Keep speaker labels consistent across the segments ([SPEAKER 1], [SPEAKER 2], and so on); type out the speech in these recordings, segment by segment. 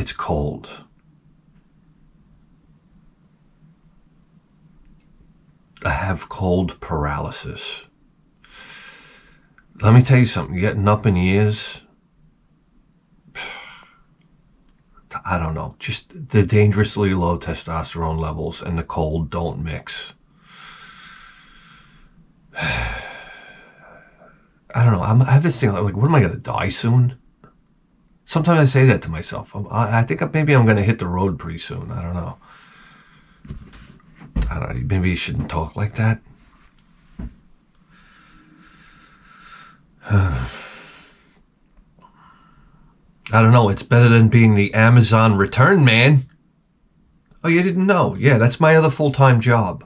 [SPEAKER 1] It's cold. I have cold paralysis. Let me tell you something. Getting up in years, I don't know. Just the dangerously low testosterone levels and the cold don't mix. I don't know. I have this thing like, what am I going to die soon? Sometimes I say that to myself. I think maybe I'm going to hit the road pretty soon. I don't know. Maybe you shouldn't talk like that. I don't know. It's better than being the Amazon return man. Oh, you didn't know? Yeah, that's my other full-time job.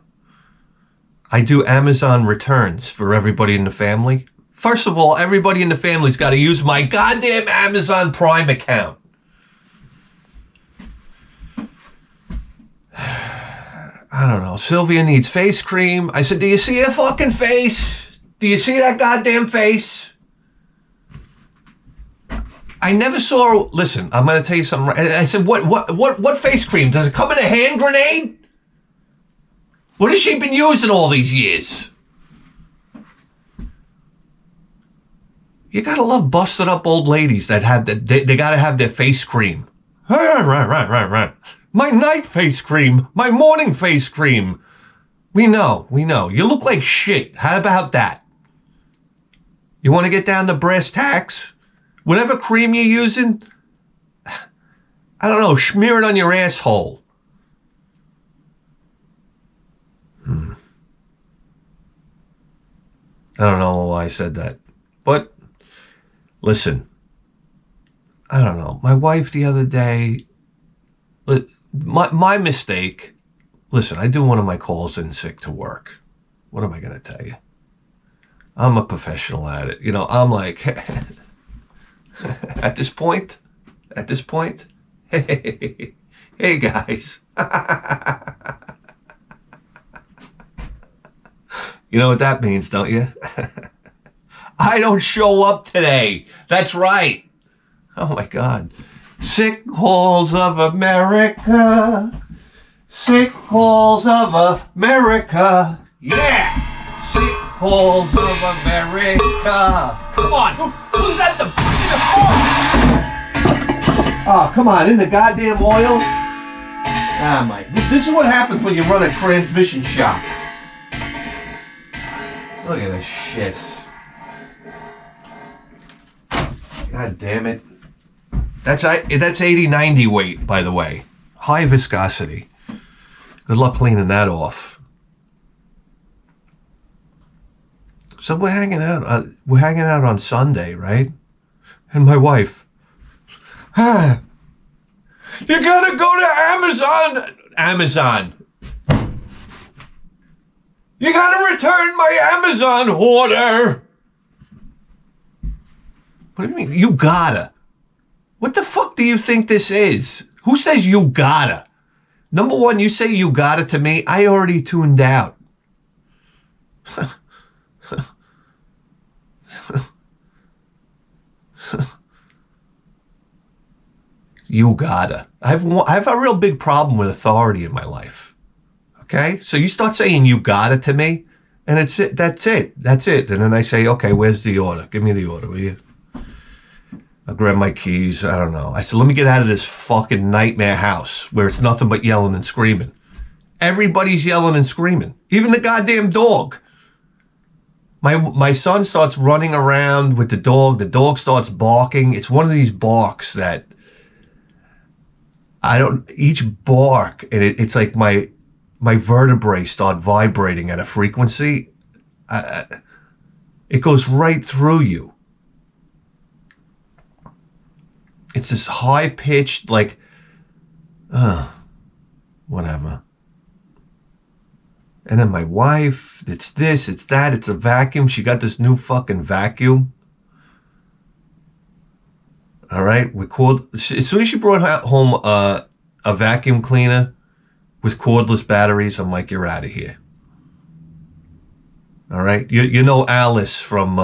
[SPEAKER 1] I do Amazon returns for everybody in the family. First of all, everybody in the family's got to use my goddamn Amazon Prime account. I don't know. Sylvia needs face cream. I said, do you see her fucking face? Do you see that goddamn face? I never saw her. Listen, I'm going to tell you something. I said, what face cream? Does it come in a hand grenade? What has she been using all these years? You gotta love busted up old ladies that have they gotta have their face cream. Right. My night face cream, my morning face cream. We know. You look like shit. How about that? You want to get down to brass tacks? Whatever cream you're using, I don't know, smear it on your asshole. I don't know why I said that. But, listen, I don't know. My wife the other day, my mistake, listen, I do one of my calls in sick to work. What am I going to tell you? I'm a professional at it. You know, I'm like, at this point, hey guys. You know what that means, don't you? I don't show up today. That's right. Oh my God. Sick calls of America. Sick calls of America. Yeah. Sick calls of America. Come on. Who's got the Oh, come on. In the goddamn oil? Ah, my. This is what happens when you run a transmission shop. Look at this shit. God damn it. That's 80-90 weight, by the way. High viscosity. Good luck cleaning that off. So we're hanging out. We're hanging out on Sunday, right? And my wife. You gotta go to Amazon. You gotta return my Amazon order. What do you mean? You gotta. What the fuck do you think this is? Who says you gotta? Number one, you say you gotta to me. I already tuned out. You gotta. I have a real big problem with authority in my life. Okay? So you start saying you gotta to me, and that's it. And then I say, okay, where's the order? Give me the order, will you? I'll grab my keys. I don't know. I said, let me get out of this fucking nightmare house where it's nothing but yelling and screaming. Everybody's yelling and screaming. Even the goddamn dog. My son starts running around with the dog. The dog starts barking. It's one of these barks that each bark, and it's like my vertebrae start vibrating at a frequency. It goes right through you. It's this high-pitched, like, whatever. And then my wife, it's this, it's that, it's a vacuum. She got this new fucking vacuum. All right, as soon as she brought home a vacuum cleaner with cordless batteries, I'm like, you're out of here. All right, you know Alice from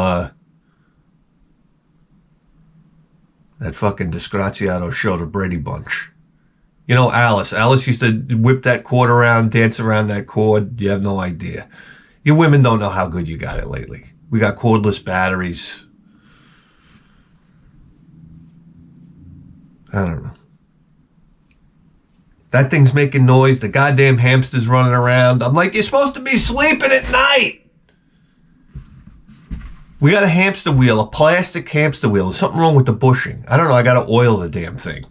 [SPEAKER 1] That fucking Disgraziato show, the Brady Bunch. You know Alice. Alice used to whip that cord around, dance around that cord. You have no idea. You women don't know how good you got it lately. We got cordless batteries. I don't know. That thing's making noise. The goddamn hamster's running around. I'm like, you're supposed to be sleeping at night. We got a hamster wheel, a plastic hamster wheel. There's something wrong with the bushing. I don't know. I got to oil the damn thing.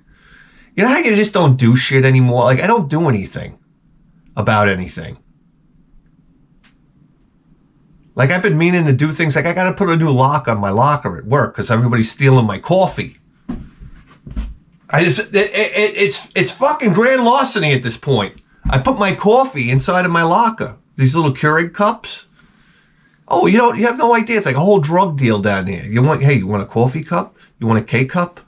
[SPEAKER 1] You know how you just don't do shit anymore? Like, I don't do anything about anything. Like, I've been meaning to do things. Like, I got to put a new lock on my locker at work because everybody's stealing my coffee. It's fucking grand larceny at this point. I put my coffee inside of my locker. These little Keurig cups. Oh, you have no idea. It's like a whole drug deal down there. You want a coffee cup? You want a K-cup?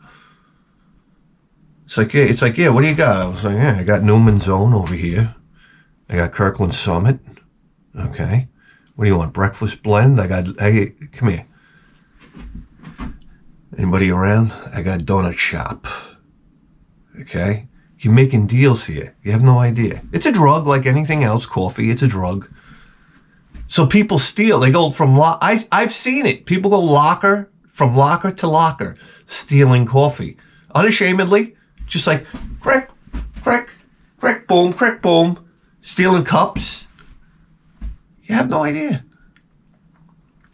[SPEAKER 1] It's like, yeah, what do you got? I was like, yeah, I got Newman's Own over here. I got Kirkland Summit. Okay. What do you want? Breakfast blend? Hey, come here. Anybody around? I got Donut Shop. Okay. You're making deals here. You have no idea. It's a drug like anything else. Coffee, it's a drug. So people steal. They go from I've seen it. People go from locker to locker, stealing coffee. Unashamedly, just like, crick, crick, crick, boom, stealing cups. You have no idea.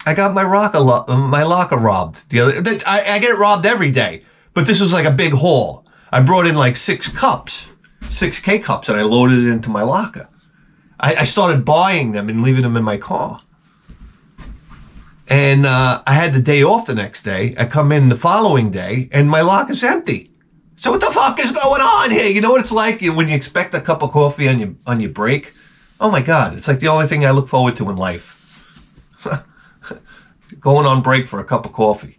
[SPEAKER 1] I got my locker robbed. I get it robbed every day. But this was like a big haul. I brought in like 6 K-cups, and I loaded it into my locker. I started buying them and leaving them in my car. And I had the day off the next day. I come in the following day, and my locker's empty. So what the fuck is going on here? You know what it's like when you expect a cup of coffee on your break? Oh my God, it's like the only thing I look forward to in life. Going on break for a cup of coffee.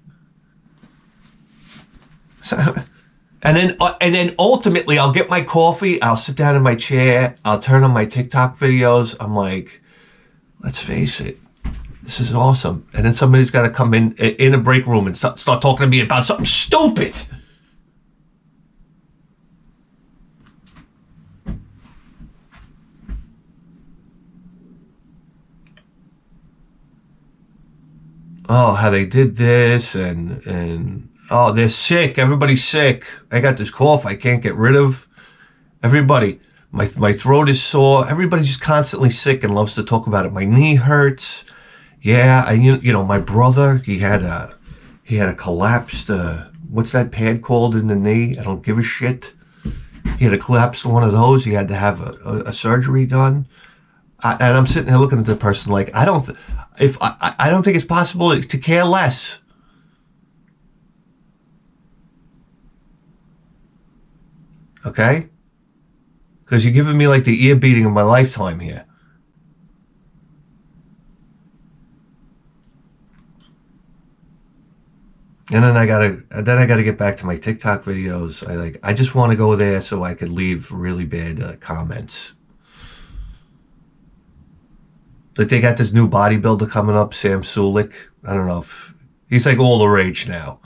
[SPEAKER 1] And then ultimately, I'll get my coffee, I'll sit down in my chair, I'll turn on my TikTok videos. I'm like, let's face it, this is awesome. And then somebody's got to come in a break room and start talking to me about something stupid. Oh, how they did this and oh, they're sick. Everybody's sick. I got this cough I can't get rid of. Everybody, my throat is sore. Everybody's just constantly sick and loves to talk about it. My knee hurts. Yeah, you know, my brother, he had a collapsed, what's that pad called in the knee? I don't give a shit. He had a collapsed one of those. He had to have a surgery done. And I'm sitting there looking at the person like, I don't think it's possible to care less. Okay? Because you're giving me like the ear beating of my lifetime here. And then I gotta get back to my TikTok videos. I just want to go there so I could leave really bad comments. Like they got this new bodybuilder coming up, Sam Sulik. I don't know if he's like all the rage now.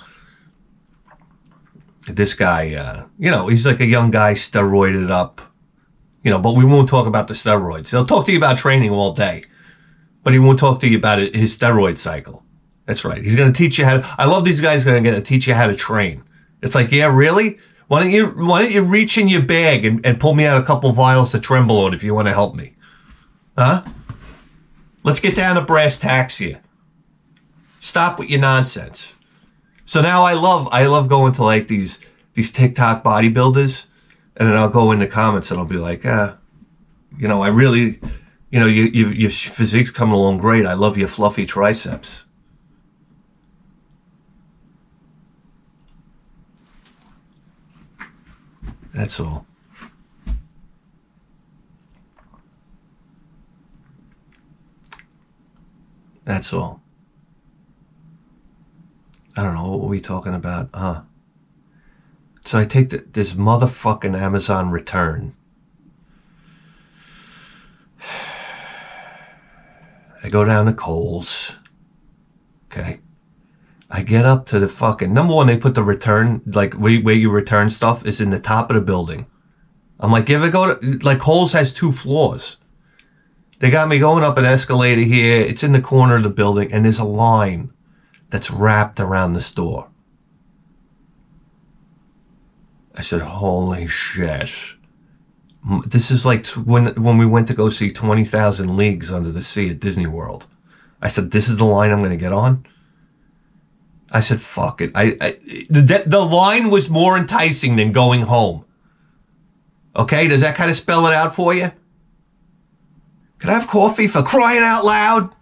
[SPEAKER 1] This guy, he's like a young guy, steroided up, but we won't talk about the steroids. He'll talk to you about training all day, but he won't talk to you about his steroid cycle. That's right. He's going to teach you I love these guys going to teach you how to train. It's like, yeah, really? Why don't you reach in your bag and pull me out a couple vials of Trembolone if you want to help me? Huh? Let's get down to brass tacks here. Stop with your nonsense. So now I love going to like these TikTok bodybuilders, and then I'll go in the comments and I'll be like, I really, your physique's coming along great. I love your fluffy triceps. That's all. That's all. I don't know, what were we talking about? So I take this motherfucking Amazon return. I go down to Kohl's. Okay. I get up to the fucking, number one, they put the return, like where you return stuff is in the top of the building. I'm like, you ever go to, like Kohl's has 2 floors. They got me going up an escalator here. It's in the corner of the building and there's a line that's wrapped around the store. I said, holy shit. This is like when we went to go see 20,000 Leagues Under the Sea at Disney World. I said, this is the line I'm going to get on. I said, fuck it. The line was more enticing than going home. Okay, does that kind of spell it out for you? Could I have coffee, for crying out loud?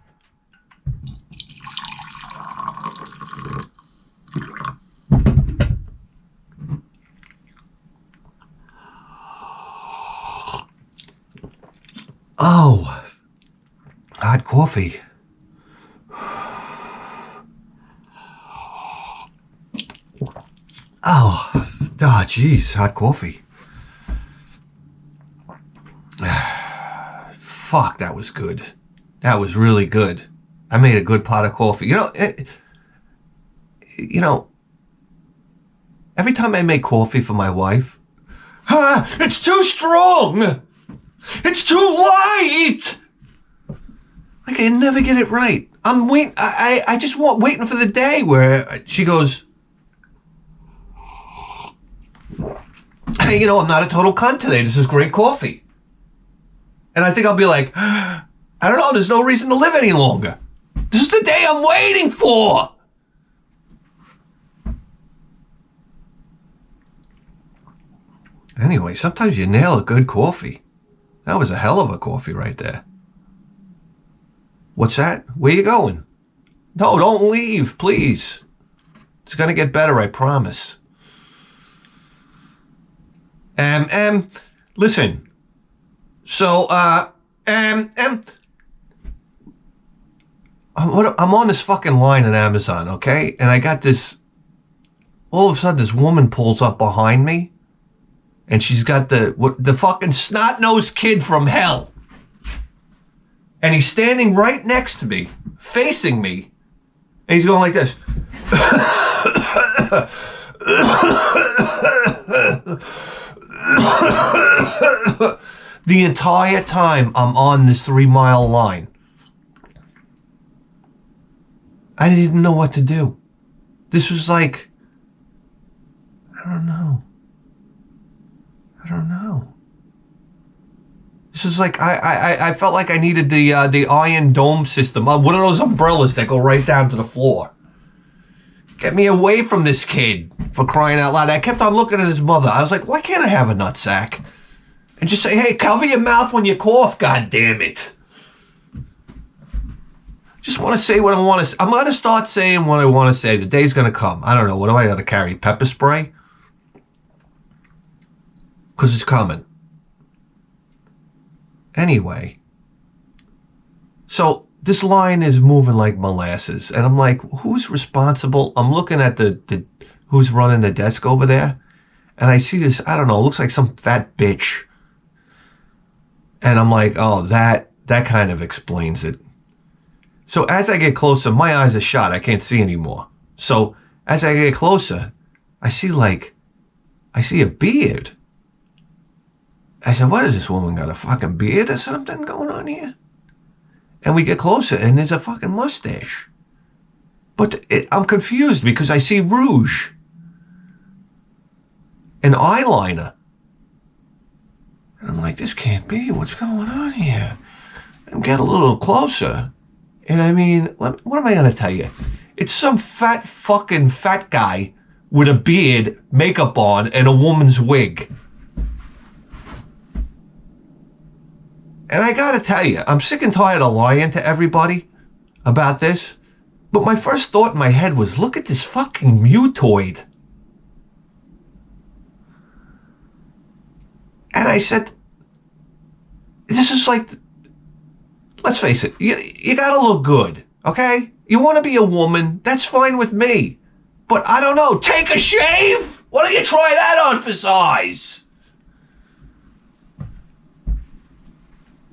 [SPEAKER 1] Oh, hot coffee. Oh, jeez, hot coffee. Fuck, that was good. That was really good. I made a good pot of coffee. You know, every time I make coffee for my wife, it's too strong. It's too light. Like, I never get it right. I'm waiting. I just waiting for the day where she goes, hey, I'm not a total cunt today. This is great coffee. And I think I'll be like, I don't know. There's no reason to live any longer. This is the day I'm waiting for. Anyway, sometimes you nail a good coffee. That was a hell of a coffee right there. What's that? Where you going? No, don't leave, please. It's going to get better, I promise. Listen. So, I'm on this fucking line at Amazon, okay? And I got this, all of a sudden this woman pulls up behind me. And she's got the fucking snot-nosed kid from hell. And he's standing right next to me, facing me. And he's going like this. The entire time I'm on this 3-mile line. I didn't know what to do. This was like, I don't know. This is like, I felt like I needed the Iron Dome system. One of those umbrellas that go right down to the floor. Get me away from this kid, for crying out loud. I kept on looking at his mother. I was like, why can't I have a nutsack? And just say, hey, cover your mouth when you cough, goddammit. Just want to say what I want to say. I'm going to start saying what I want to say. The day's going to come. I don't know. What do I got to carry? Pepper spray? Because it's coming. Anyway. So this line is moving like molasses. And I'm like, who's responsible? I'm looking at the who's running the desk over there. And I see this, I don't know, it looks like some fat bitch. And I'm like, oh, that kind of explains it. So as I get closer, my eyes are shot. I can't see anymore. So as I get closer, I see a beard. I said, what is this woman got, a fucking beard or something going on here? And we get closer and there's a fucking mustache. But I'm confused because I see rouge and eyeliner. And I'm like, this can't be. What's going on here? And get a little closer. And I mean, what am I going to tell you? It's some fat guy with a beard, makeup on, and a woman's wig. And I got to tell you, I'm sick and tired of lying to everybody about this. But my first thought in my head was, look at this fucking mutoid. And I said, this is like, let's face it, you gotta look good, okay? You want to be a woman, that's fine with me. But I don't know, take a shave? Why don't you try that on for size?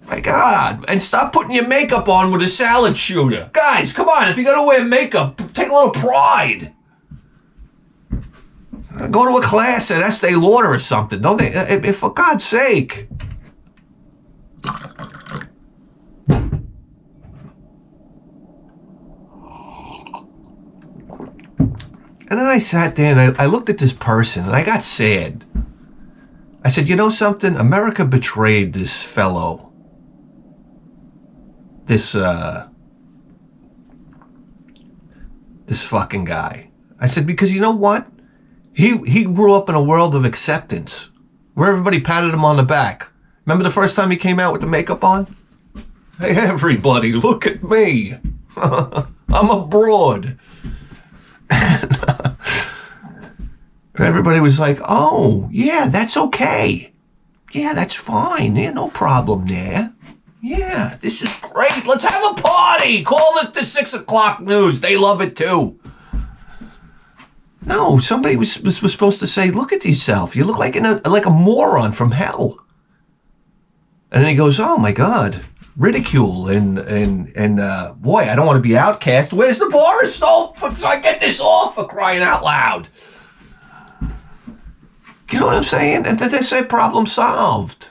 [SPEAKER 1] My God. And stop putting your makeup on with a salad shooter. Guys, come on. If you're going to wear makeup, take a little pride. Go to a class at Estee Lauder or something. Don't they? For God's sake. And then I sat there and I looked at this person and I got sad. I said, you know something? America betrayed this fellow. This fucking guy. I said, because you know what? He grew up in a world of acceptance where everybody patted him on the back. Remember the first time he came out with the makeup on? Hey, everybody, look at me. I'm a broad. And everybody was like, oh, yeah, that's okay. Yeah, that's fine. Yeah, no problem there. Yeah, this is great. Let's have a party. Call it the 6 o'clock news. They love it too. No, somebody was supposed to say, look at yourself. You look like a moron from hell. And then he goes, oh my God, ridicule and boy, I don't want to be outcast. Where's the bar of soap so I get this off, for crying out loud? You know what I'm saying? And they say problem solved.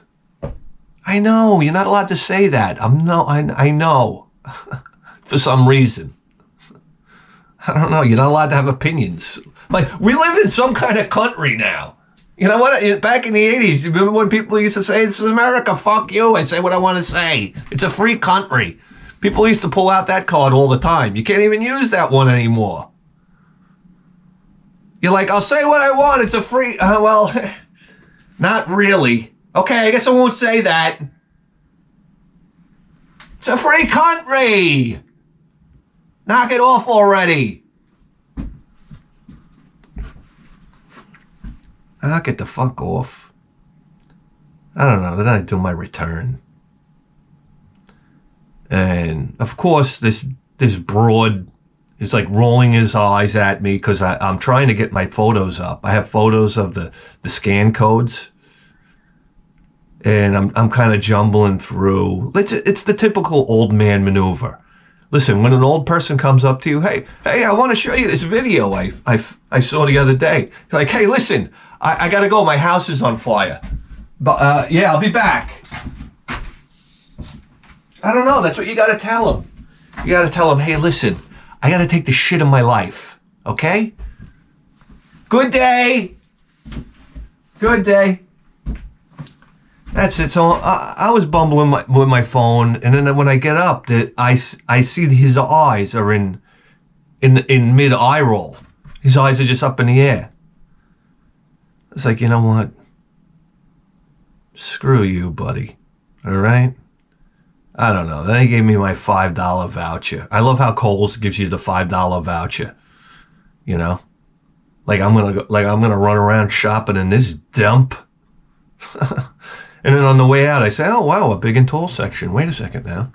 [SPEAKER 1] I know, you're not allowed to say that. I know. For some reason. I don't know, you're not allowed to have opinions. Like, we live in some kind of country now. You know what? Back in the 80s, remember when people used to say, this is America, fuck you, I say what I want to say. It's a free country. People used to pull out that card all the time. You can't even use that one anymore. You're like, I'll say what I want, it's a free... well, not really. Okay, I guess I won't say that. It's a free country! Knock it off already. I'll get the fuck off. I don't know. Then I do my return. And, of course, this broad is like rolling his eyes at me because I'm trying to get my photos up. I have photos of the scan codes. And I'm kind of jumbling through. It's the typical old man maneuver. Listen, when an old person comes up to you, hey, I want to show you this video I saw the other day. Like, hey, listen, I got to go. My house is on fire. But, yeah, I'll be back. I don't know. That's what you got to tell them. You got to tell them, hey, listen, I got to take the shit of my life. Okay? Good day. Good day. That's it. So I was bumbling with my phone, and then when I get up, I see his eyes are in mid eye roll. His eyes are just up in the air. It's like, you know what? Screw you, buddy. All right? I don't know. Then he gave me my $5 voucher. I love how Kohl's gives you the $5 voucher. You know, like I'm gonna run around shopping in this dump. And then on the way out, I say, oh, wow, a big and tall section. Wait a second now.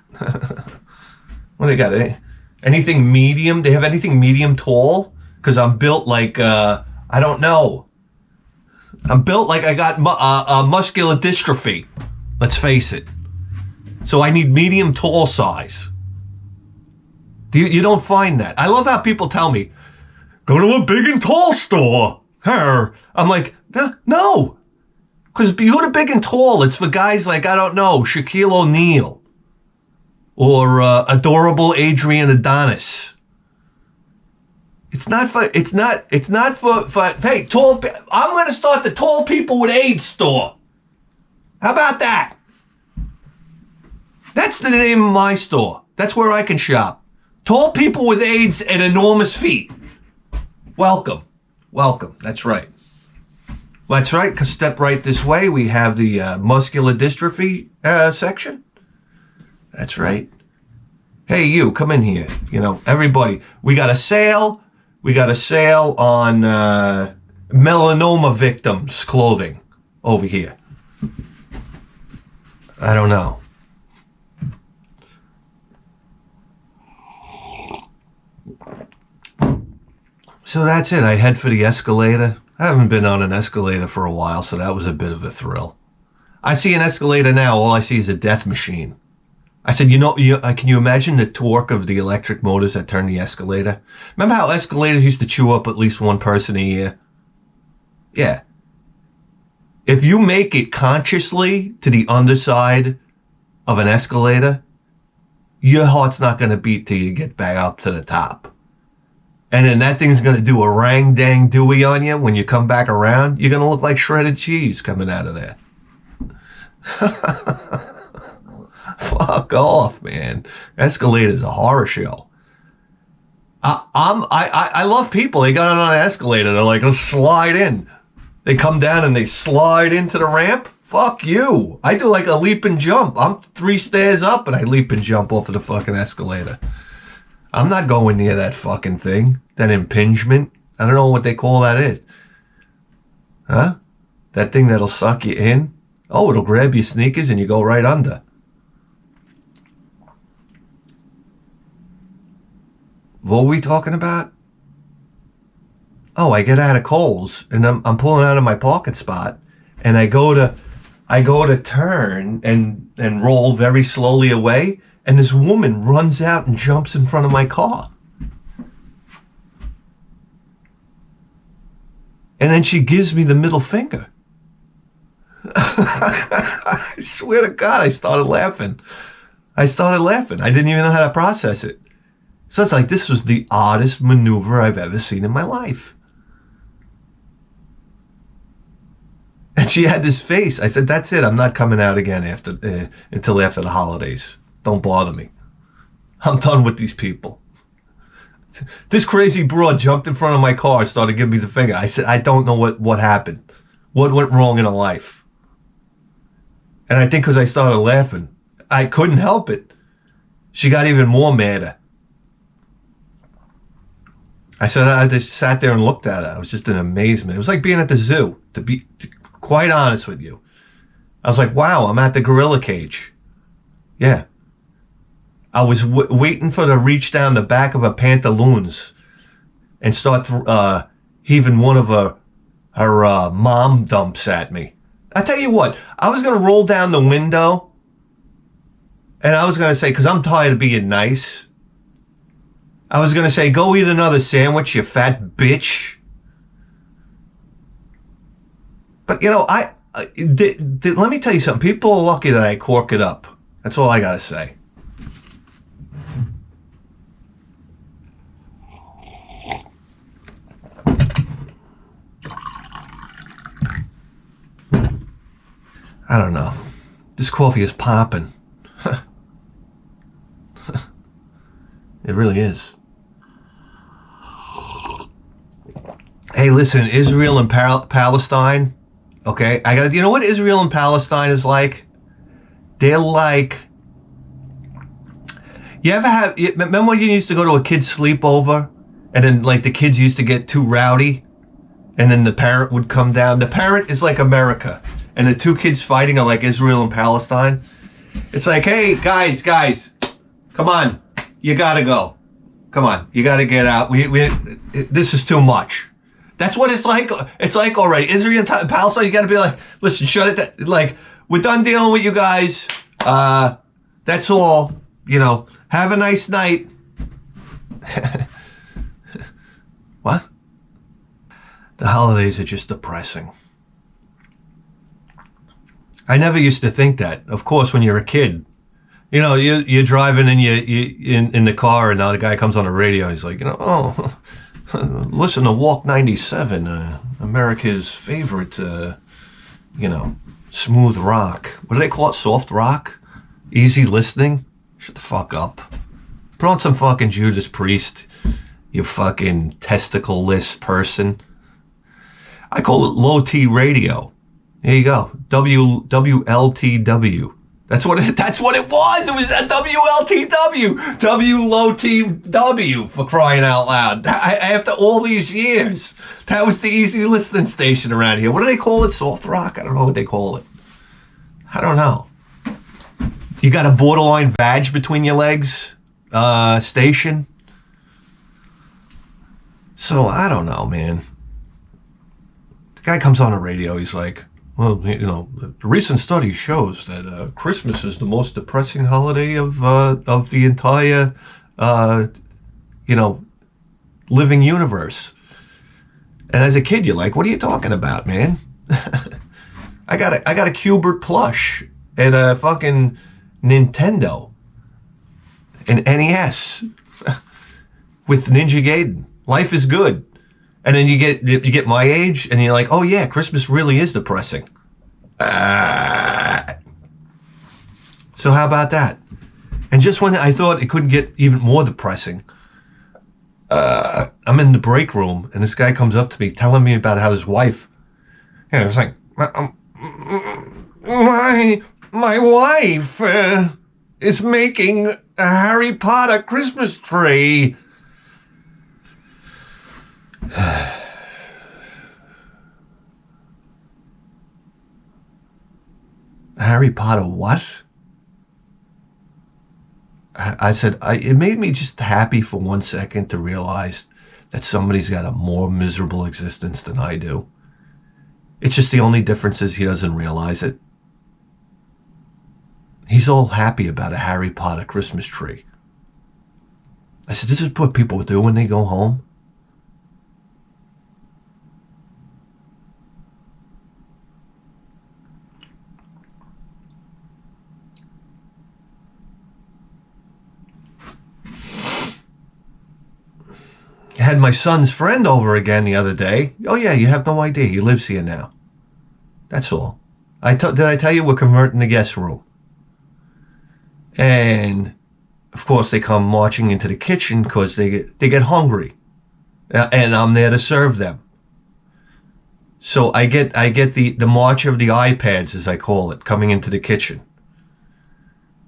[SPEAKER 1] What do they got? Anything medium? They have anything medium tall? Because I'm built like, I don't know. I'm built like I got muscular dystrophy. Let's face it. So I need medium tall size. You don't find that. I love how people tell me, go to a big and tall store. I'm like, no. Because you're the big and tall. It's for guys like, I don't know, Shaquille O'Neal. Or adorable Adrian Adonis. It's not for, hey, tall, I'm going to start the Tall People with AIDS store. How about that? That's the name of my store. That's where I can shop. Tall people with AIDS and enormous feet. Welcome. Welcome. That's right. That's right, because step right this way, we have the muscular dystrophy section. That's right. Hey, you, come in here. You know, everybody. We got a sale. We got a sale on melanoma victims clothing over here. I don't know. So that's it. I head for the escalator. I haven't been on an escalator for a while, so that was a bit of a thrill. I see an escalator now. All I see is a death machine. I said, can you imagine the torque of the electric motors that turn the escalator? Remember how escalators used to chew up at least one person a year? Yeah. If you make it consciously to the underside of an escalator, your heart's not going to beat till you get back up to the top. And then that thing's going to do a rang-dang-dooey on you when you come back around. You're going to look like shredded cheese coming out of there. Fuck off, man. Escalator's a horror show. I love people. They got on an escalator. They're like, let's slide in. They come down and they slide into the ramp. Fuck you. I do like a leap and jump. I'm 3 stairs up and I leap and jump off of the fucking escalator. I'm not going near that fucking thing. That impingement. I don't know what they call that is. Huh? That thing that'll suck you in. Oh, it'll grab your sneakers and you go right under. What were we talking about? Oh, I get out of Kohl's and I'm pulling out of my parking spot and I go to turn and roll very slowly away, and this woman runs out and jumps in front of my car. And then she gives me the middle finger. I swear to God, I started laughing. I didn't even know how to process it. So it's like, this was the oddest maneuver I've ever seen in my life. And she had this face. I said, that's it. I'm not coming out again until after the holidays. Don't bother me. I'm done with these people. This crazy broad jumped in front of my car and started giving me the finger. I said, I don't know what happened. What went wrong in her life? And I think because I started laughing, I couldn't help it. She got even more madder. I said, I just sat there and looked at her. I was just in amazement. It was like being at the zoo, to be quite honest with you. I was like, wow, I'm at the gorilla cage. Yeah. I was waiting for her to reach down the back of her pantaloons and start heaving one of her mom dumps at me. I tell you what, I was going to roll down the window and I was going to say, because I'm tired of being nice, I was going to say, go eat another sandwich, you fat bitch. But, let me tell you something. People are lucky that I cork it up. That's all I got to say. I don't know. This coffee is popping. It really is. Hey, listen, Israel and Palestine. Okay, you know what Israel and Palestine is like? They're like, remember when you used to go to a kid's sleepover and then like the kids used to get too rowdy and then the parent would come down? The parent is like America and the two kids fighting are like Israel and Palestine. It's like, hey, guys, come on, you gotta go. Come on, you gotta get out. This is too much. That's what it's like. It's like, all right, Israel and Palestine, you got to be like, listen, shut it down. Like, we're done dealing with you guys. That's all. Have a nice night. What? The holidays are just depressing. I never used to think that. Of course, when you're a kid, you're driving and you in the car and now the guy comes on the radio. He's like, listen to Walk 97, America's favorite, smooth rock. What do they call it? Soft rock? Easy listening? Shut the fuck up. Put on some fucking Judas Priest, you fucking testicle-less person. I call it low T radio. There you go. WLTW. That's what it was. It was a WLTW. W low T W, for crying out loud. After all these years, that was the easy listening station around here. What do they call it? Soft rock? I don't know what they call it. I don't know. You got a borderline vag between your legs station? So I don't know, man. The guy comes on the radio. He's like, Well, you know, the recent study shows that Christmas is the most depressing holiday of the entire, you know, living universe. And as a kid, you're like, "What are you talking about, man?" I got a Qbert plush and a fucking Nintendo, an NES with Ninja Gaiden. Life is good. And then you get my age, and you're like, "Oh yeah, Christmas really is depressing." So how about that? And just when I thought it couldn't get even more depressing, I'm in the break room, and this guy comes up to me telling me about how his wife. And I was like, my wife is making a Harry Potter Christmas tree. Harry Potter what? I said, it made me just happy for 1 second to realize that somebody's got a more miserable existence than I do. It's just the only difference is he doesn't realize it. He's all happy about a Harry Potter Christmas tree. I said, this is what people do when they go home. I had my son's friend over again the other day. Oh yeah, you have no idea. He lives here now. That's all. Did I tell you we're converting the guest room? And of course they come marching into the kitchen because they get hungry, and I'm there to serve them. So I get the march of the iPads, as I call it, coming into the kitchen.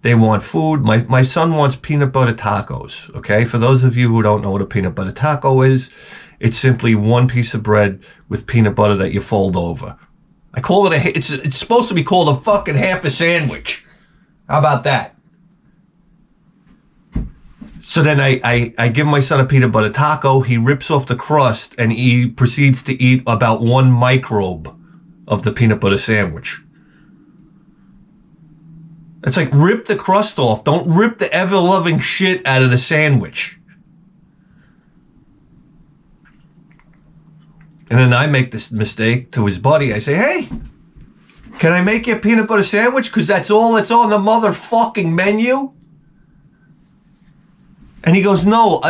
[SPEAKER 1] They want food. My son wants peanut butter tacos, okay? For those of you who don't know what a peanut butter taco is, it's simply one piece of bread with peanut butter that you fold over. I call it it's supposed to be called a fucking half a sandwich. How about that? So then I give my son a peanut butter taco. He rips off the crust and he proceeds to eat about one microbe of the peanut butter sandwich. It's like, rip the crust off. Don't rip the ever-loving shit out of the sandwich. And then I make this mistake to his buddy. I say, hey, can I make you a peanut butter sandwich? Because that's all that's on the motherfucking menu. And he goes, no,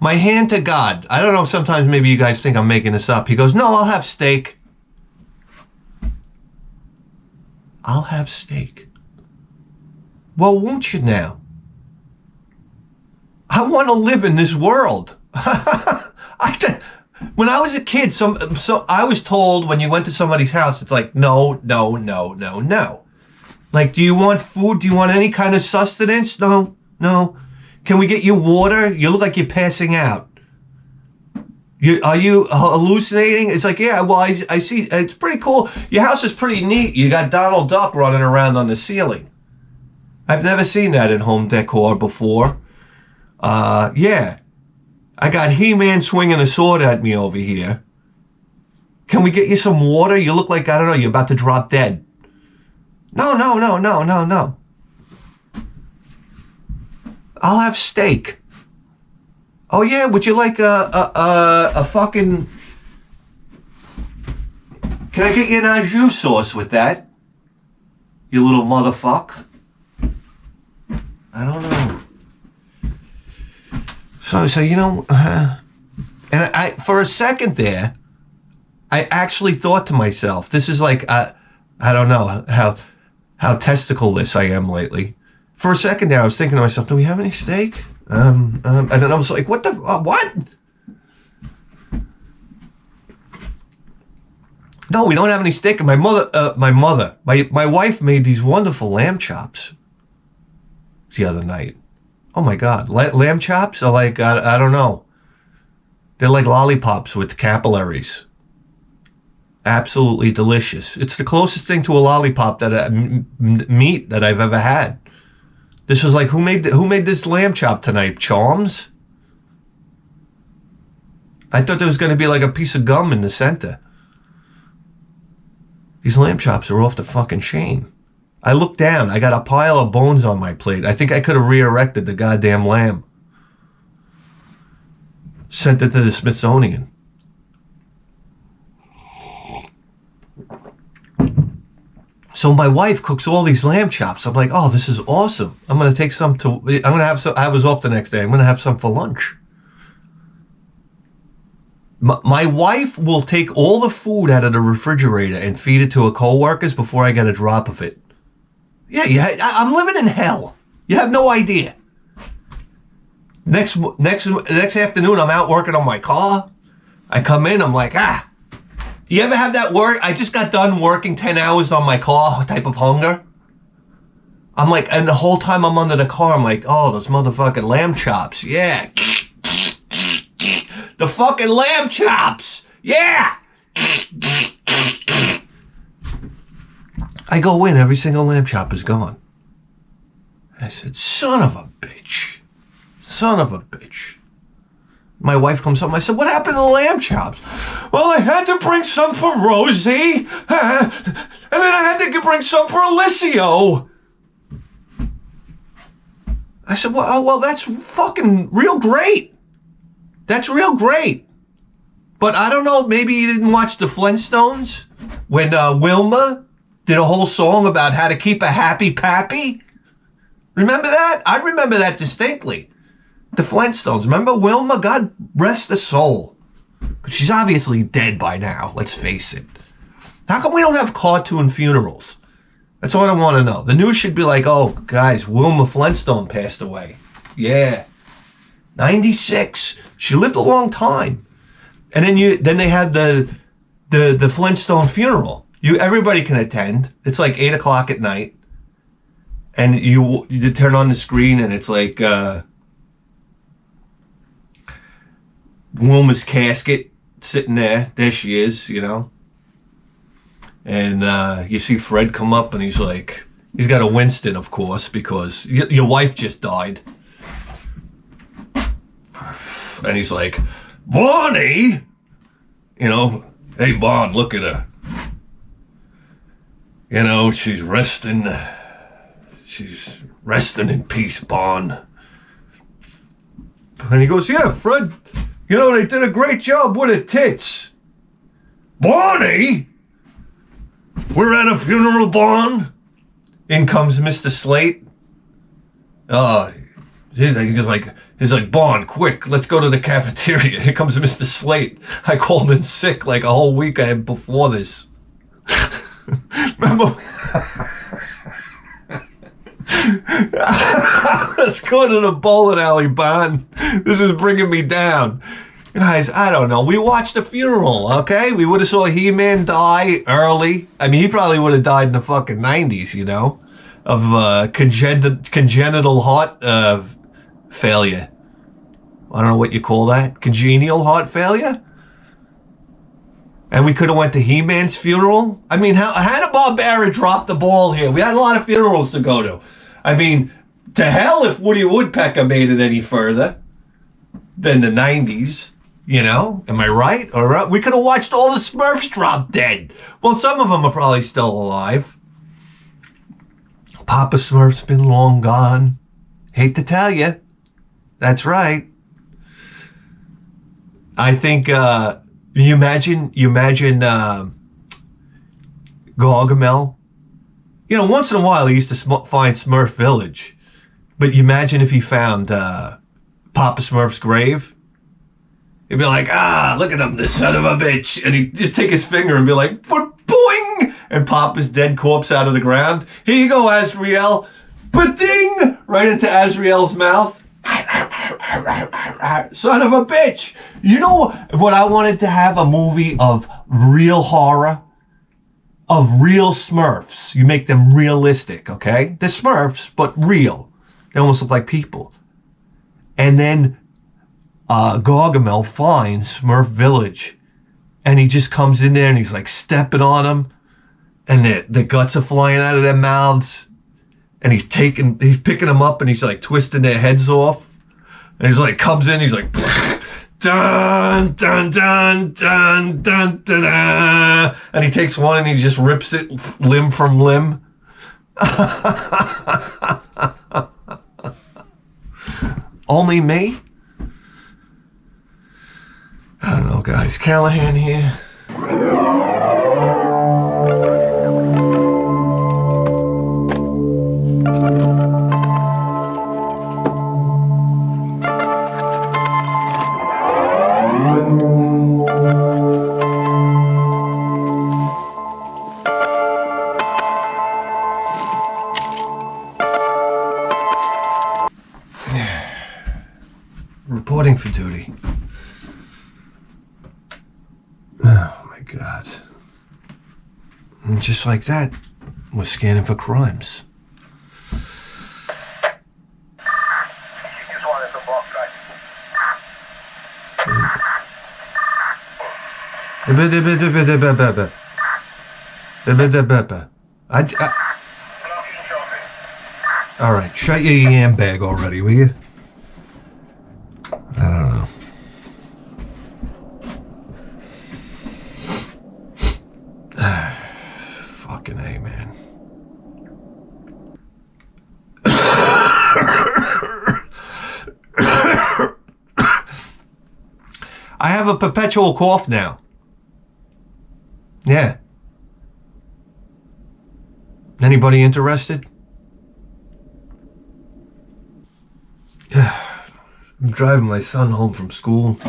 [SPEAKER 1] my hand to God. I don't know, sometimes maybe you guys think I'm making this up. He goes, no, I'll have steak. I'll have steak. Well, won't you now? I want to live in this world. When I was a kid, so I was told when you went to somebody's house, it's like, no, no, no, no, no. Like, do you want food? Do you want any kind of sustenance? No, no. Can we get you water? You look like you're passing out. Are you hallucinating? It's like, yeah, well, I see. It's pretty cool. Your house is pretty neat. You got Donald Duck running around on the ceiling. I've never seen that in home decor before. Yeah. I got He-Man swinging a sword at me over here. Can we get you some water? You look like, I don't know, you're about to drop dead. No, no, no, no, no, no. I'll have steak. Oh yeah, would you like a fucking... Can I get you an au jus sauce with that? You little motherfucker. I don't know. So you know, and I for a second there, I actually thought to myself, this is like, I don't know how testicleless I am lately. For a second there, I was thinking to myself, do we have any steak? And then I was like, what? No, we don't have any steak. And my wife made these wonderful lamb chops the other night. Oh my God, lamb chops are like, I don't know. They're like lollipops with capillaries. Absolutely delicious. It's the closest thing to a lollipop that meat that I've ever had. This was like, who made this lamb chop tonight? Charms? I thought there was going to be like a piece of gum in the center. These lamb chops are off the fucking chain. I looked down. I got a pile of bones on my plate. I think I could have re-erected the goddamn lamb. Sent it to the Smithsonian. So my wife cooks all these lamb chops. I'm like, oh, this is awesome. I'm going to take some to, I'm going to have some, I was off the next day. I'm going to have some for lunch. My wife will take all the food out of the refrigerator and feed it to her coworkers before I get a drop of it. Yeah, I'm living in hell. You have no idea. Next afternoon, I'm out working on my car. I come in, I'm like, you ever have that work? I just got done working 10 hours on my car type of hunger. I'm like, and the whole time I'm under the car, I'm like, oh, those motherfucking lamb chops. Yeah. The fucking lamb chops. Yeah. I go in, every single lamb chop is gone. I said, son of a bitch. Son of a bitch. My wife comes home. I said, what happened to the lamb chops? Well, I had to bring some for Rosie. And then I had to bring some for Alessio. I said, well, that's fucking real great. That's real great. But I don't know, maybe you didn't watch the Flintstones when Wilma did a whole song about how to keep a happy pappy. Remember that? I remember that distinctly. The Flintstones. Remember Wilma? God rest her soul. Because she's obviously dead by now, let's face it. How come we don't have cartoon funerals? That's all I want to know. The news should be like, oh, guys, Wilma Flintstone passed away. Yeah. 96. She lived a long time. And then they had the Flintstone funeral. Everybody can attend. It's like 8 o'clock at night. And you turn on the screen and it's like Wilma's casket sitting there. There she is, you know. And you see Fred come up and he's like, he's got a Winston, of course, because your wife just died. And he's like, Bonnie, you know, hey, Bon, look at her. You know, she's resting in peace, Bon. And he goes, yeah, Fred, you know, they did a great job with her tits. Bonnie? We're at a funeral, Bon. In comes Mr. Slate. He's like, Bon, quick, let's go to the cafeteria. Here comes Mr. Slate. I called in sick like a whole week before this. Remember? Let's go to the bowling alley, Bon. This is bringing me down. Guys, I don't know. We watched the funeral, okay? We would have saw He-Man die early. I mean, he probably would have died in the fucking 90s, you know, of congenital heart failure. I don't know what you call that. Congenial heart failure? And we could have went to He-Man's funeral. I mean, Hanna-Barbera dropped the ball here. We had a lot of funerals to go to. I mean, to hell if Woody Woodpecker made it any further than the 90s, you know? Am I right? Or we could have watched all the Smurfs drop dead. Well, some of them are probably still alive. Papa Smurf's been long gone. Hate to tell you. That's right. I think, you imagine Gargamel. You know, once in a while he used to find Smurf Village. But you imagine if he found Papa Smurf's grave. He'd be like, look at him, this son of a bitch. And he'd just take his finger and be like, boing! And pop his dead corpse out of the ground. Here you go, Azrael. Ba-ding! Right into Azrael's mouth. Son of a bitch. You know what I wanted to have? A movie of real horror, of real Smurfs. You make them realistic, okay? They're Smurfs, but real. They almost look like people. And then Gargamel finds Smurf Village, and he just comes in there and he's like stepping on them, and the guts are flying out of their mouths, and he's picking them up and he's like twisting their heads off. And he's like, comes in, he's like, dun, dun, dun, dun, dun, dun, dun, and he takes one and he just rips it limb from limb. Only me? I don't know, guys. Callahan here. Reporting for duty. Oh my God. And just like that, we're scanning for crimes. All right, shut your yam bag already, will you? I don't know. Fucking A, man. I have a perpetual cough now. Yeah. Anybody interested? I'm driving my son home from school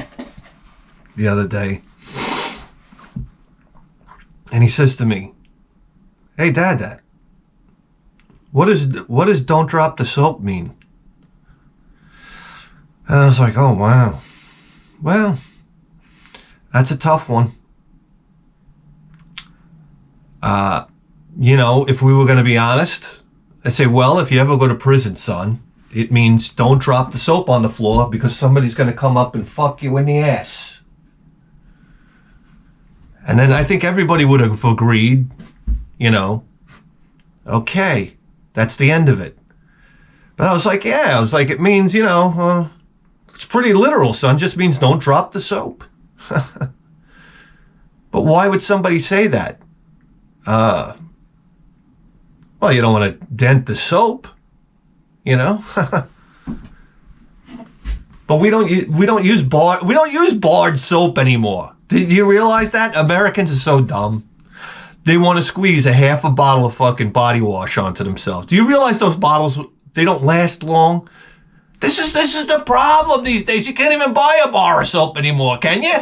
[SPEAKER 1] the other day, and he says to me, "Hey, Dad, what does don't drop the soap mean?" And I was like, "Oh, wow. Well, that's a tough one. If we were going to be honest, I'd say, well, if you ever go to prison, son, it means don't drop the soap on the floor because somebody's going to come up and fuck you in the ass." And then I think everybody would have agreed, okay, that's the end of it. But I was like, it means, it's pretty literal, son. Just means don't drop the soap. But why would somebody say that? Well, you don't want to dent the soap, But we don't use barred soap anymore. Did you realize that? Americans are so dumb. They want to squeeze a half a bottle of fucking body wash onto themselves. Do you realize those bottles, they don't last long? This is the problem these days. You can't even buy a bar of soap anymore, can you?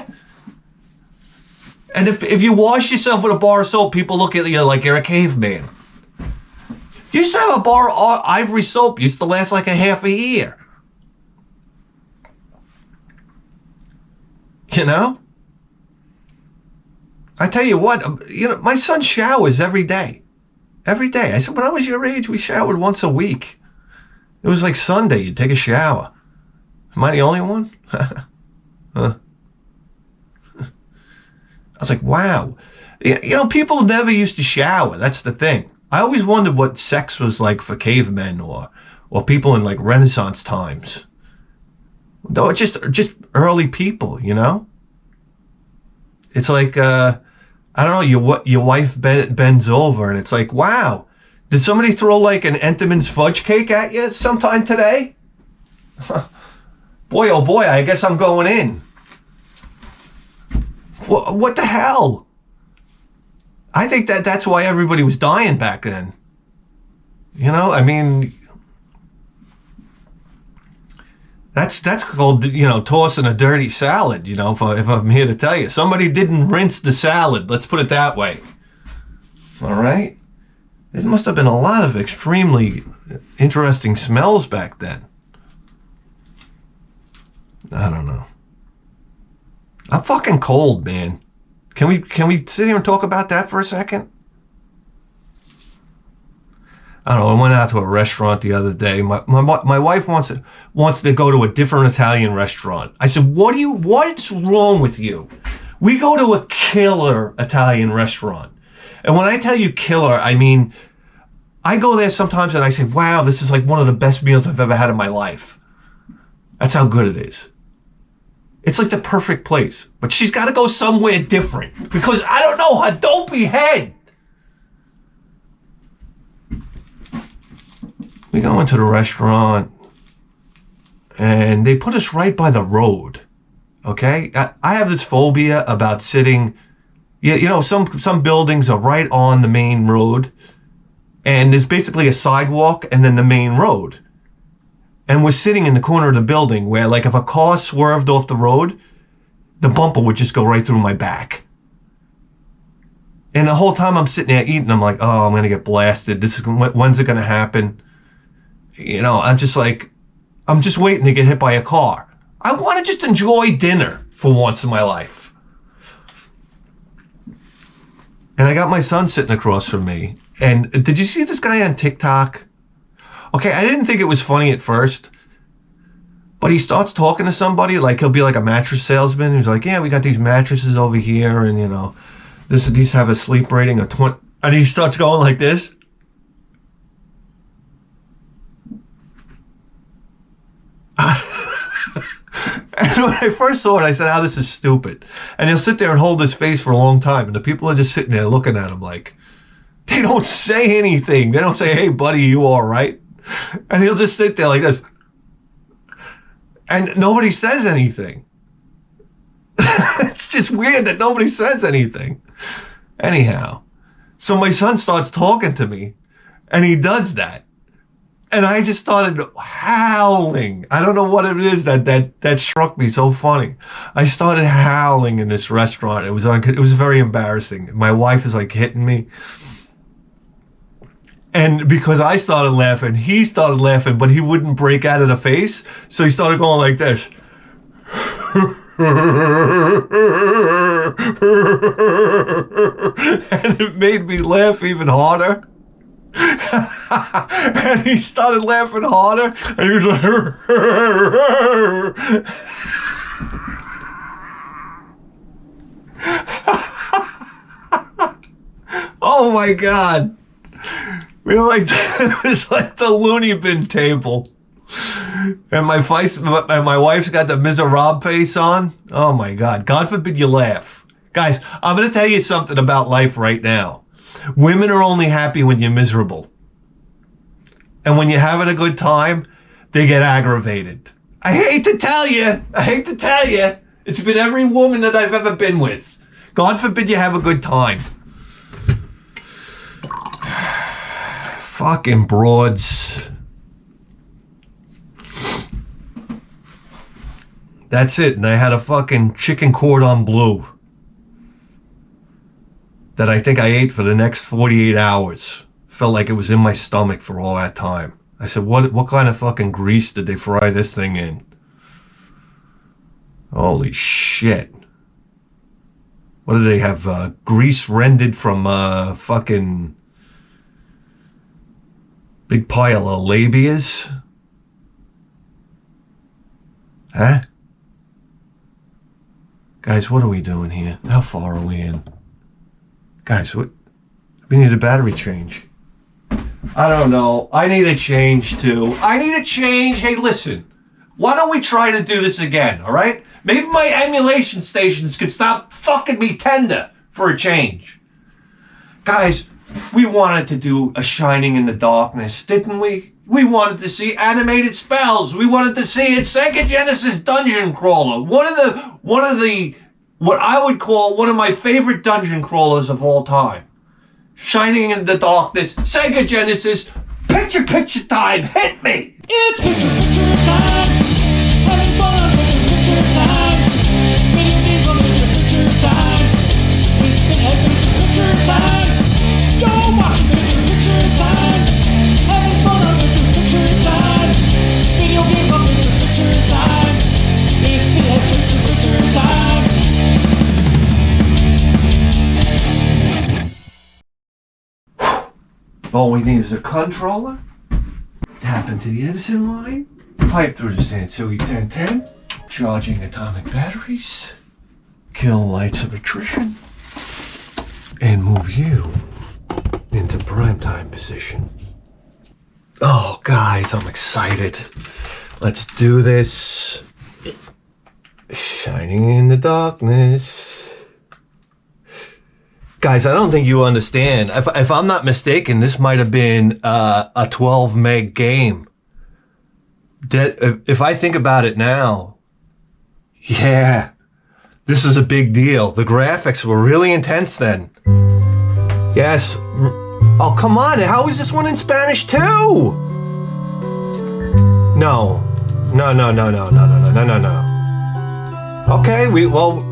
[SPEAKER 1] And if you wash yourself with a bar of soap, people look at you like you're a caveman. You used to have a bar of Ivory soap. Used to last like a half a year. I tell you what, my son showers every day. Every day. I said, when I was your age, we showered once a week. It was like Sunday, you'd take a shower. Am I the only one? Huh? I was like, wow. People never used to shower. That's the thing. I always wondered what sex was like for cavemen or people in like Renaissance times. No, just early people, It's like, I don't know, your wife bends over and it's like, wow, did somebody throw like an Entenmann's fudge cake at you sometime today? Boy, oh boy, I guess I'm going in. What the hell? I think that's why everybody was dying back then. That's called, tossing a dirty salad, if I'm here to tell you. Somebody didn't rinse the salad, let's put it that way. All right? There must have been a lot of extremely interesting smells back then. I don't know. I'm fucking cold, man. Can we sit here and talk about that for a second? I don't know. I went out to a restaurant the other day. My wife wants to go to a different Italian restaurant. I said, what's wrong with you? We go to a killer Italian restaurant. And when I tell you killer, I mean, I go there sometimes and I say, wow, this is like one of the best meals I've ever had in my life. That's how good it is. It's like the perfect place. But she's got to go somewhere different because I don't know her dopey head. We go into the restaurant and they put us right by the road. Okay? I have this phobia about sitting, you know, some buildings are right on the main road and there's basically a sidewalk and then the main road. And we're sitting in the corner of the building where, like, if a car swerved off the road, the bumper would just go right through my back. And the whole time I'm sitting there eating, I'm like, oh, I'm going to get blasted. When's it going to happen? You know, I'm just waiting to get hit by a car. I want to just enjoy dinner for once in my life. And I got my son sitting across from me. And did you see this guy on TikTok? Okay, I didn't think it was funny at first, but he starts talking to somebody, like he'll be like a mattress salesman. He's like, yeah, we got these mattresses over here, and you know, these have a sleep rating of 20, and he starts going like this. And when I first saw it, I said, oh, this is stupid. And he'll sit there and hold his face for a long time, and the people are just sitting there looking at him like, they don't say anything. They don't say, hey, buddy, you all right? And he'll just sit there like this. And nobody says anything. It's just weird that nobody says anything. Anyhow, so my son starts talking to me, and he does that. And I just started howling. I don't know what it is that struck me so funny. I started howling in this restaurant. It was very embarrassing. My wife is like hitting me. And because I started laughing, he started laughing, but he wouldn't break out of the face. So he started going like this. And it made me laugh even harder. And he started laughing harder. And he was like, oh my God. We were like, it was like the loony bin table. And my wife's got the miserable face on. Oh my God. God forbid you laugh. Guys, I'm going to tell you something about life right now. Women are only happy when you're miserable. And when you're having a good time, they get aggravated. I hate to tell you. It's been every woman that I've ever been with. God forbid you have a good time. Fucking broads. That's it. And I had a fucking chicken cordon bleu that I think I ate for the next 48 hours. Felt like it was in my stomach for all that time. I said, what kind of fucking grease did they fry this thing in? Holy shit. What do they have? Grease rendered from fucking big pile of labias? Huh? Guys, what are we doing here? How far are we in? Guys, we need a battery change. I don't know. I need a change too. Hey, listen. Why don't we try to do this again, all right? Maybe my emulation stations could stop fucking me tender for a change. Guys, we wanted to do a Shining in the Darkness, didn't we? We wanted to see animated spells. We wanted to see it. Sega Genesis Dungeon Crawler. One of the what I would call one of my favorite dungeon crawlers of all time. Shining in the Darkness, Sega Genesis, picture time, hit me!
[SPEAKER 2] It's picture time, having fun with picture time. Video games on picture time. It's picture time. Yo, watch picture time, having fun with picture time. Video games on picture time. It's picture time.
[SPEAKER 1] All we need is a controller. Tap into the Edison line. Pipe through the Sansui 1010. Charging atomic batteries. Kill lights of attrition. And move you into primetime position. Oh, guys, I'm excited. Let's do this. Shining in the darkness. Guys, I don't think you understand. If I'm not mistaken, this might have been a 12 meg game. If I think about it now, yeah, this is a big deal. The graphics were really intense then. Yes. Oh, come on. How is this one in Spanish too? No. No, no, no, no, no, no, no, no, no. Okay, well...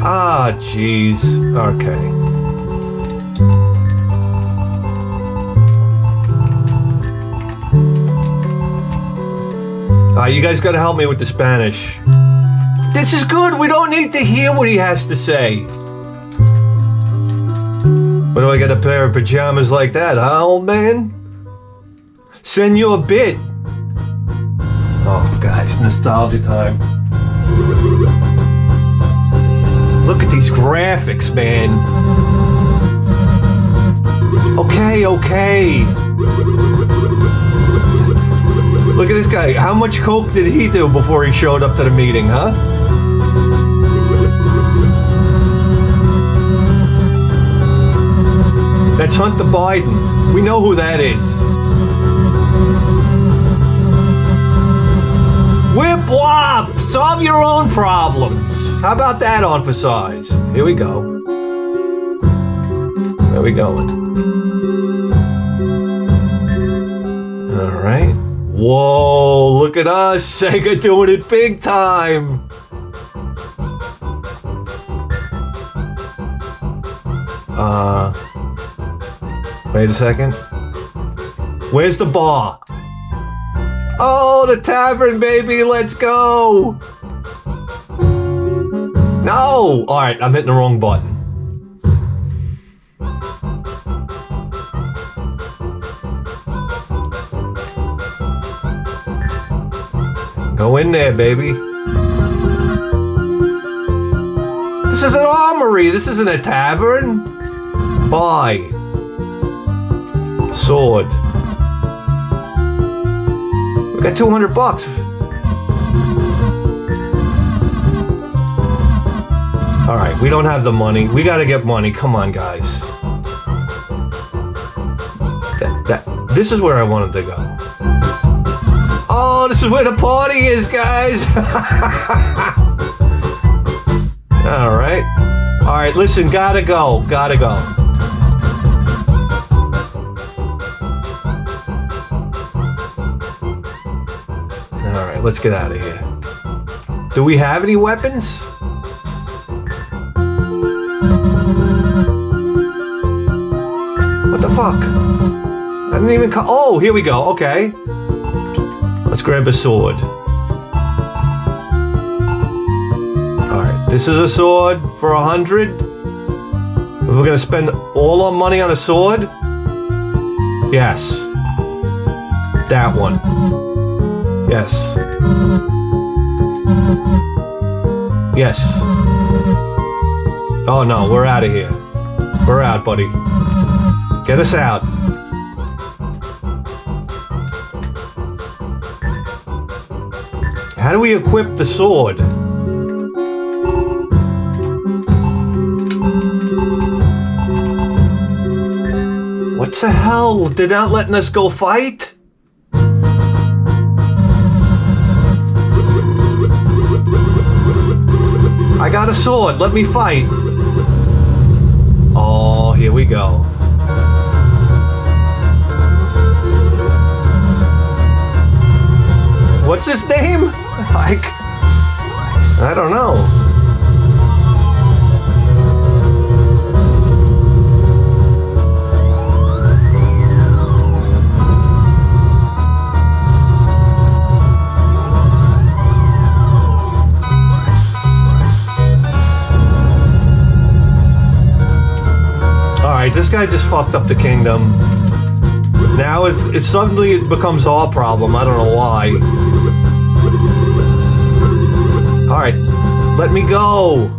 [SPEAKER 1] Ah, jeez. Okay. You guys gotta help me with the Spanish. This is good. We don't need to hear what he has to say. What do I get a pair of pajamas like that, huh, old man? Senor Bit. Oh, guys, nostalgia time. Look at these graphics, man. Okay, okay. Look at this guy. How much coke did he do before he showed up to the meeting, huh? That's Hunter Biden. We know who that is. Whip wop! Solve your own problems. How about that on for size? Here we go. Where we going? All right. Whoa, look at us. Sega doing it big time. Wait a second. Where's the bar? Oh, the tavern, baby. Let's go. No. All right, I'm hitting the wrong button. Go in there, baby. This is an armory. This isn't a tavern. Buy. Sword. We got $200. All right, we don't have the money. We got to get money. Come on, guys. This is where I wanted to go. Oh, this is where the party is, guys. All right. All right, listen, gotta go. Gotta go. All right, let's get out of here. Do we have any weapons? What the fuck? I didn't even call. Oh, here we go. Okay. Let's grab a sword. Alright, this is a sword for 100. We're gonna spend all our money on a sword? Yes. That one. Yes. Yes. Oh no, we're out of here. We're out, buddy. Get us out. How do we equip the sword? What the hell? They're not letting us go fight? I got a sword. Let me fight. Oh, here we go. What's his name? Like, I don't know. Alright, this guy just fucked up the kingdom. Now if suddenly it becomes our problem, I don't know why. Alright, let me go.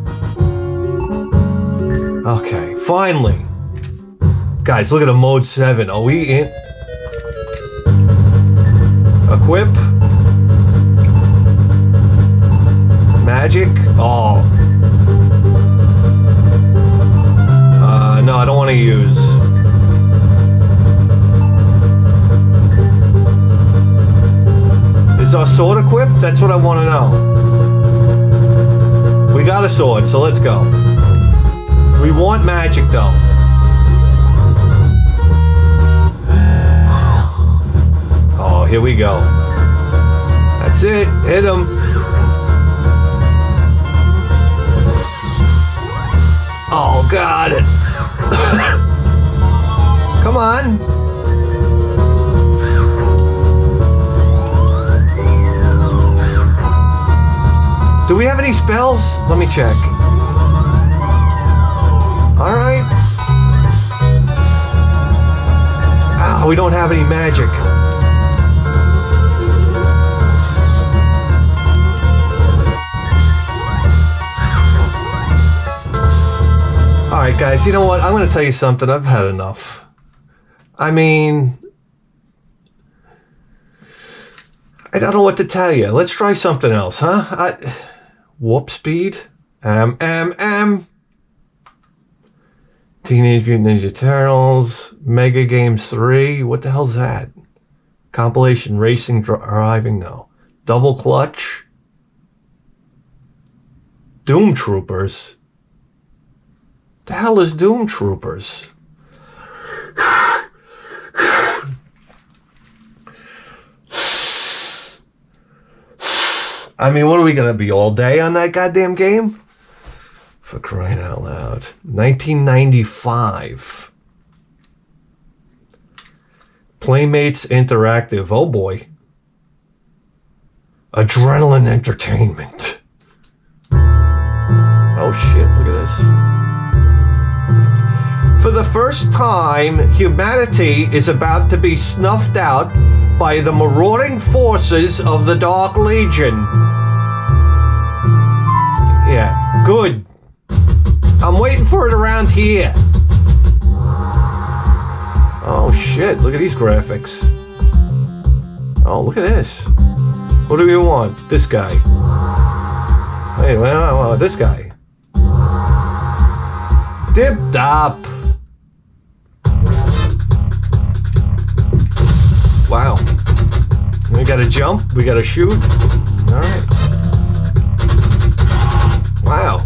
[SPEAKER 1] Okay, finally. Guys, look at the mode 7. Are we in? Equip. magic? Oh. No, I don't want to use. Is our sword equipped? That's what I want to know. We got a sword, so let's go. We want magic, though. Oh, here we go. That's it. Hit him. Oh, got it. Come on. Do we have any spells? Let me check. All right. Ah, we don't have any magic. All right, guys, you know what? I'm going to tell you something. I've had enough. I mean, I don't know what to tell you. Let's try something else, huh? Warp speed. Teenage Mutant Ninja Turtles. Mega Games 3. What the hell's that? Compilation Racing Driving? No. Double Clutch. Doom Troopers. The hell is Doom Troopers? I mean, what are we gonna be all day on that goddamn game? For crying out loud. 1995. Playmates Interactive. Oh boy. Adrenaline Entertainment. Oh shit, look at this. For the first time, humanity is about to be snuffed out by the marauding forces of the Dark Legion. Yeah, good. I'm waiting for it around here. Oh shit, look at these graphics. Oh, look at this. What do we want? This guy. Hey, well, this guy. Dip Dop. Wow. We gotta jump, we gotta shoot. Alright. Wow.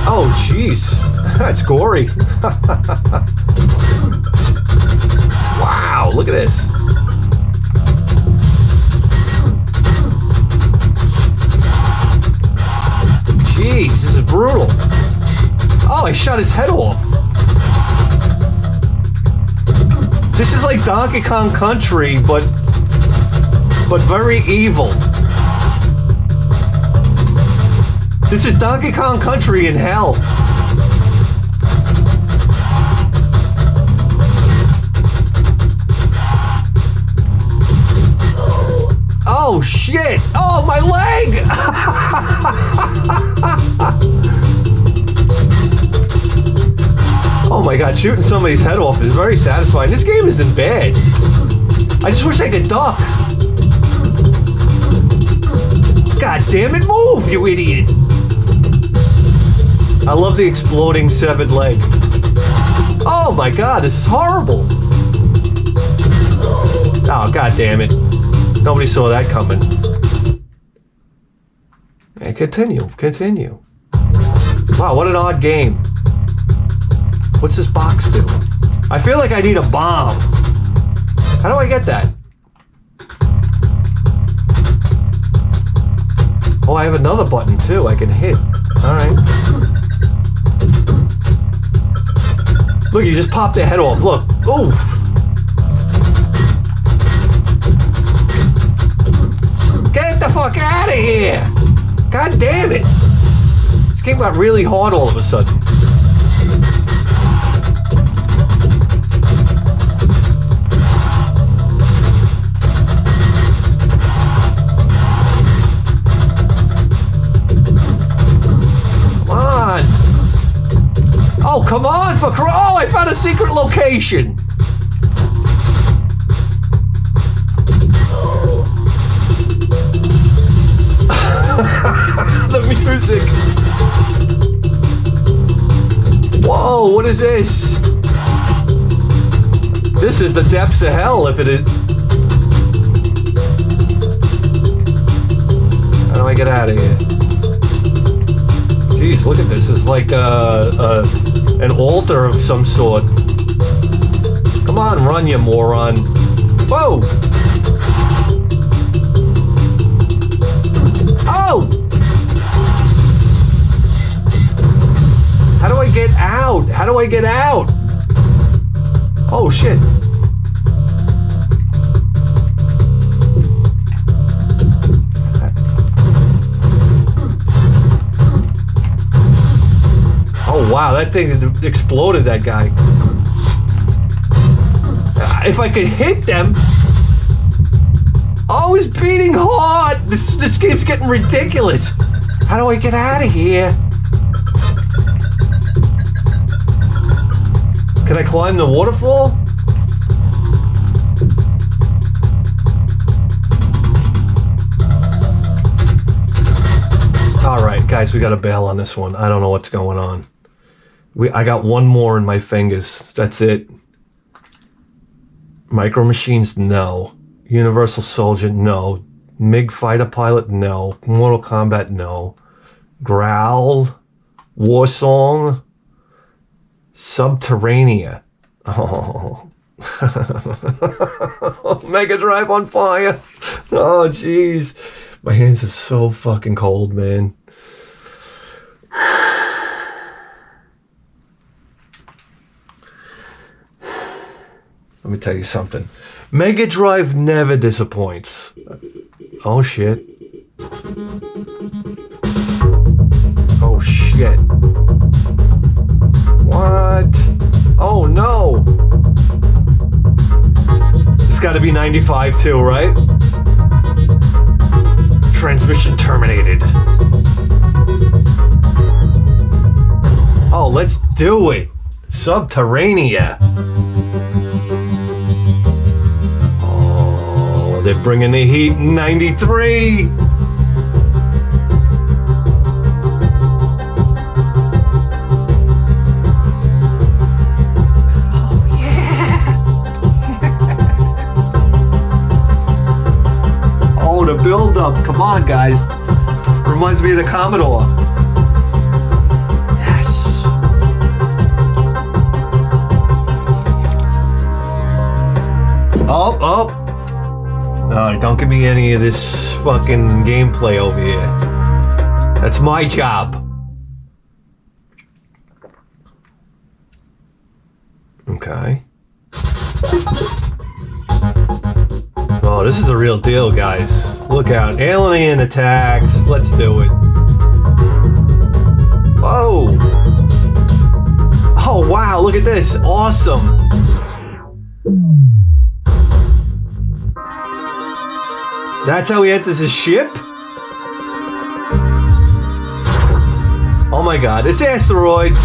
[SPEAKER 1] Oh, jeez. That's gory. Wow, look at this. Jeez, this is brutal. Oh, I shot his head off. This is like Donkey Kong Country, but very evil. This is Donkey Kong Country in hell. Oh shit! Oh, my leg! Oh my god, shooting somebody's head off is very satisfying. This game isn't bad. I just wish I could duck. God damn it, move, you idiot! I love the exploding severed leg. Oh my god, this is horrible. Oh, god damn it. Nobody saw that coming. And continue. Wow, what an odd game. What's this box do? I feel like I need a bomb. How do I get that? Oh, I have another button too I can hit. Alright. Look, you just popped their head off. Look. Oof. Get the fuck out of here! God damn it! This game got really hard all of a sudden. Oh, come on, oh, I found a secret location. is this? This is the depths of hell if it is. How do I get out of here? Jeez, look at this. It's like an altar of some sort. Come on, run, you moron. Whoa! Oh! How do I get out? How do I get out? Oh, shit. Oh, wow, that thing exploded, that guy. If I could hit them. Oh, he's beating hard. This game's getting ridiculous. How do I get out of here? Can I climb the waterfall? All right, guys, we got to bail on this one. I don't know what's going on. I got one more in my fingers. That's it. Micro Machines, no. Universal Soldier, no. MiG Fighter Pilot, no. Mortal Kombat, no. Growl, War Song, Subterranea. Oh. MegaDrive on fire. Oh, jeez. My hands are so fucking cold, man. Let me tell you something. MegaDrive never disappoints. Oh, shit. Oh, shit. What? Oh, no. It's got to be 95 too, right? Transmission terminated. Oh, let's do it. Subterranea. Oh, they're bringing the heat in 93. Build up. Come on, guys. Reminds me of the Commodore. Yes. Oh, oh. No, don't give me any of this fucking gameplay over here. That's my job. Okay. Oh, this is the real deal, guys. Look out. Alien attacks. Let's do it. Whoa. Oh, wow. Look at this. Awesome. That's how he enters his ship? Oh, my God. It's asteroids.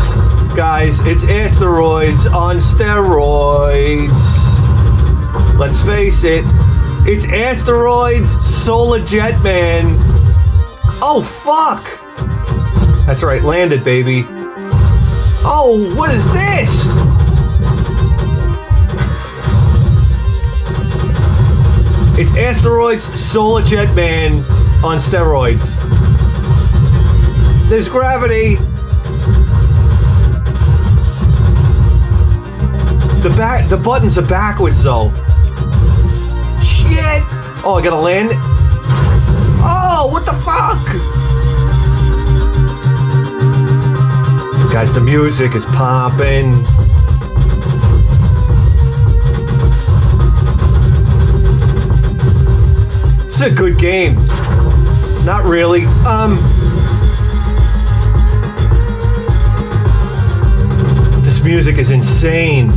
[SPEAKER 1] Guys, it's asteroids on steroids. Let's face it. It's asteroids, Solar Jetman. Oh, fuck. That's right, landed, baby. Oh, what is this? It's asteroids, Solar Jetman on steroids. There's gravity. The buttons are backwards, though. Shit! Oh, I gotta land. Oh, what the fuck? Guys, the music is popping. This is a good game. Not really. This music is insane.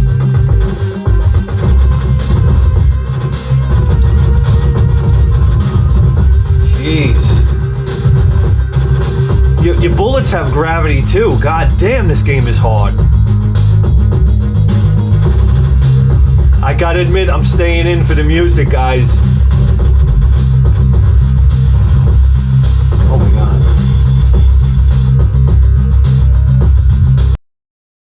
[SPEAKER 1] Jeez. Your bullets have gravity too. God damn, this game is hard. I gotta admit, I'm staying in for the music, guys.